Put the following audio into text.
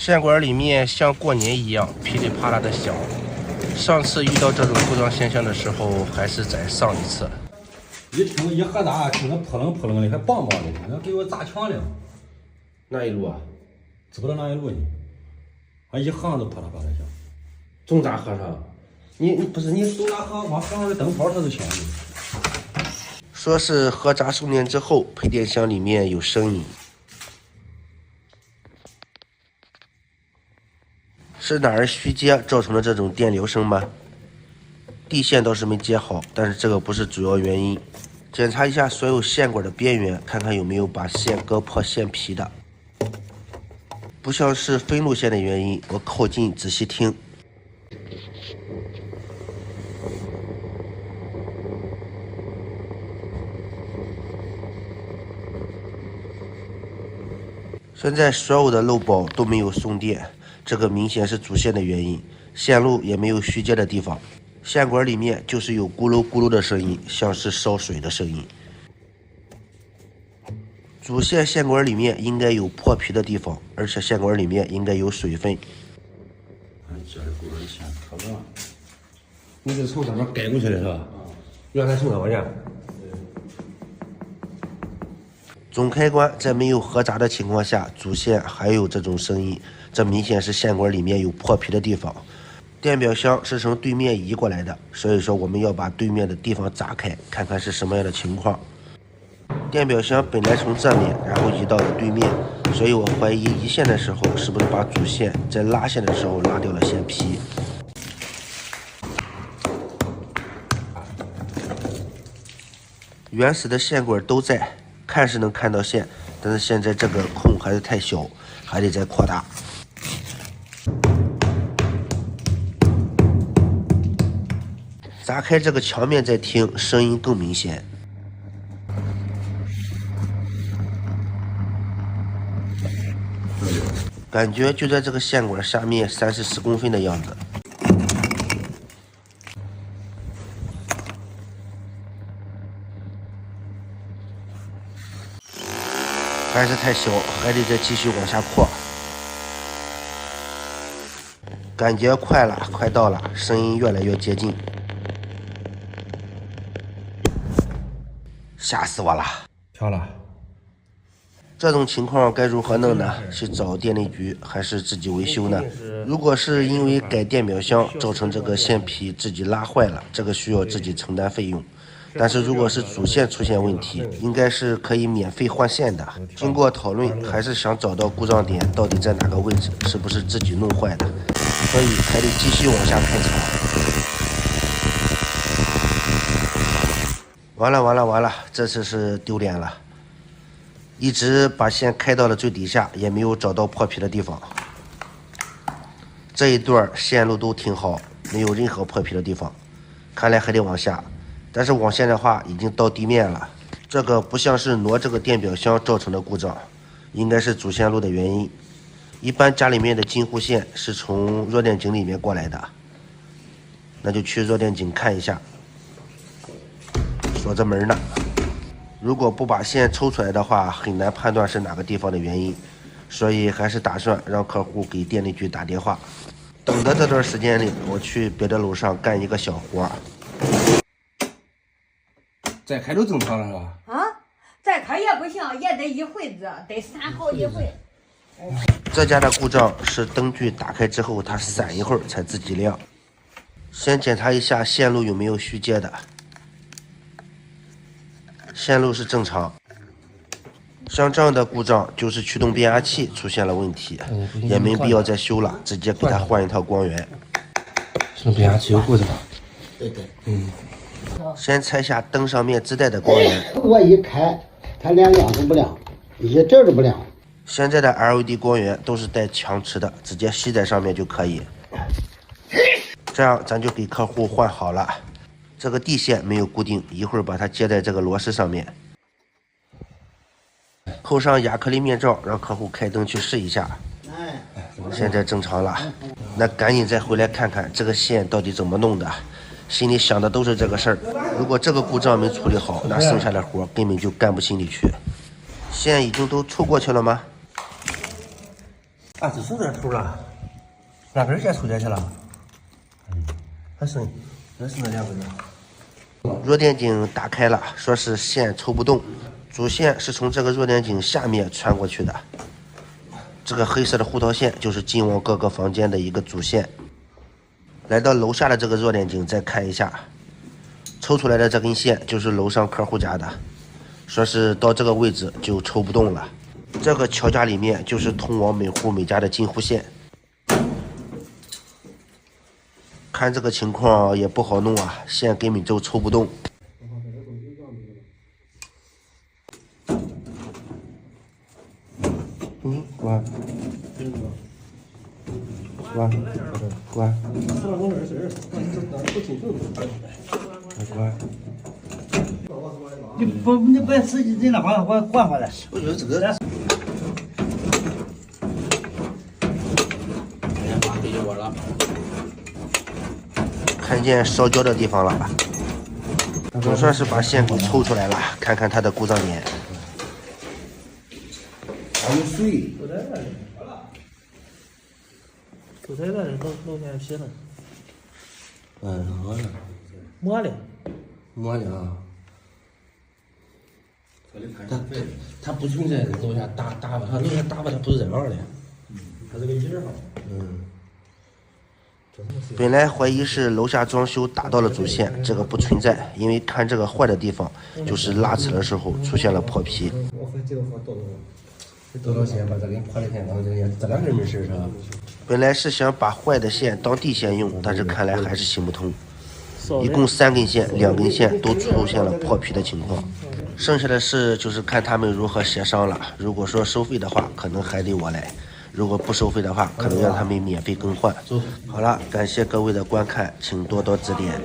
线管里面像过年一样噼里啪啦的响。上次遇到这种故障现象的时候，还是在上一次。一听一合打，听着扑棱扑棱的，还梆梆的，那给我砸墙了。哪一路啊？知不知道哪一路呢？啊，一行都啪啦啪啦响。总咋合上？你不是你手拿行往墙上的灯泡它都响的。说是合闸充电之后，配电箱里面有声音。是哪儿虚接造成的这种电流声吗？地线倒是没接好，但是这个不是主要原因。检查一下所有线管的边缘，看看有没有把线割破线皮的。不像是分路线的原因，我靠近仔细听。现在所有的漏保都没有送电，这个明显是主线的原因，线路也没有虚接的地方，线管里面就是有咕噜咕噜的声音，像是烧水的声音。主线线管里面应该有破皮的地方，而且线管里面应该有水分。这是故事线可乱。你是从上面盖过去的是吧？原来从那往下。总开关在没有合闸的情况下，主线还有这种声音，这明显是线管里面有破皮的地方。电表箱是从对面移过来的，所以说我们要把对面的地方砸开，看看是什么样的情况。电表箱本来从这面，然后移到了对面，所以我怀疑移线的时候是不是把主线在拉线的时候拉掉了线皮。原始的线管都在。看是能看到线，但是现在这个孔还是太小，还得再扩大。砸开这个墙面再听，声音更明显。感觉就在这个线管下面30-40公分的样子。还是太小，还得再继续往下扩。感觉快了，快到了，声音越来越接近。吓死我了！飘了。这种情况该如何弄呢？去找电力局还是自己维修呢？如果是因为改电表箱造成这个线皮自己拉坏了，这个需要自己承担费用。但是如果是主线出现问题，应该是可以免费换线的。经过讨论，还是想找到故障点到底在哪个位置，是不是自己弄坏的，所以还得继续往下开查。完了，这次是丢脸了，一直把线开到了最底下，也没有找到破皮的地方。这一段线路都挺好，没有任何破皮的地方，看来还得往下。但是网线的话已经到地面了，这个不像是挪这个电表箱造成的故障，应该是主线路的原因。一般家里面的金户线是从弱电井里面过来的，那就去弱电井看一下。锁着门呢，如果不把线抽出来的话，很难判断是哪个地方的原因，所以还是打算让客户给电力局打电话。等的这段时间里，我去别的楼上干一个小活。再开就正常了是吧？啊，再开也不行，也得一回子，得闪好几回。这家的故障是灯具打开之后，它闪一会儿才自己亮。先检查一下线路有没有虚接的，线路是正常。像这样的故障就是驱动变压器出现了问题，也没必要再修了，直接给它换一套光源。这变压器有故障。对对，先拆下灯上面自带的光源，我一开，它连亮都不亮，一阵都不亮。现在的 LED 光源都是带强磁的，直接吸在上面就可以。这样咱就给客户换好了。这个地线没有固定，一会儿把它接在这个螺丝上面，扣上亚克力面罩，让客户开灯去试一下。现在正常了，那赶紧再回来看看这个线到底怎么弄的。心里想的都是这个事儿，如果这个故障没处理好，那剩下的活根本就干不进里去。线已经都抽过去了吗？啊，只剩点头了，哪根线抽进去了？还剩那2根呢。弱电井打开了，说是线抽不动，主线是从这个弱电井下面穿过去的。这个黑色的护套线就是进往各个房间的一个主线。来到楼下的这个弱电井再看一下，抽出来的这根线就是楼上客户家的，说是到这个位置就抽不动了。这个桥架里面就是通往每户每家的进户线。看这个情况也不好弄啊，线根本就抽不动。关，你把司机在那把我关回来。我觉得这个。看见烧焦的地方了，总算是把线给抽出来了。看看它的故障点，还有水。就在这楼下写了，好了，抹的啊。他不存在楼下打吧，他楼下打吧，他不是这样的。他这个印儿。本来怀疑是楼下装修打到了主线，这个不存在，因为看这个坏的地方，就是拉扯的时候出现了破皮。多钱把这根破的线当这两根没事是吧？本来是想把坏的线当地线用，但是看来还是行不通。一共3根线，2根线都出现了破皮的情况。剩下的事就是看他们如何协商了。如果说收费的话，可能还得我来；如果不收费的话，可能让他们免费更换。好了，感谢各位的观看，请多多指点。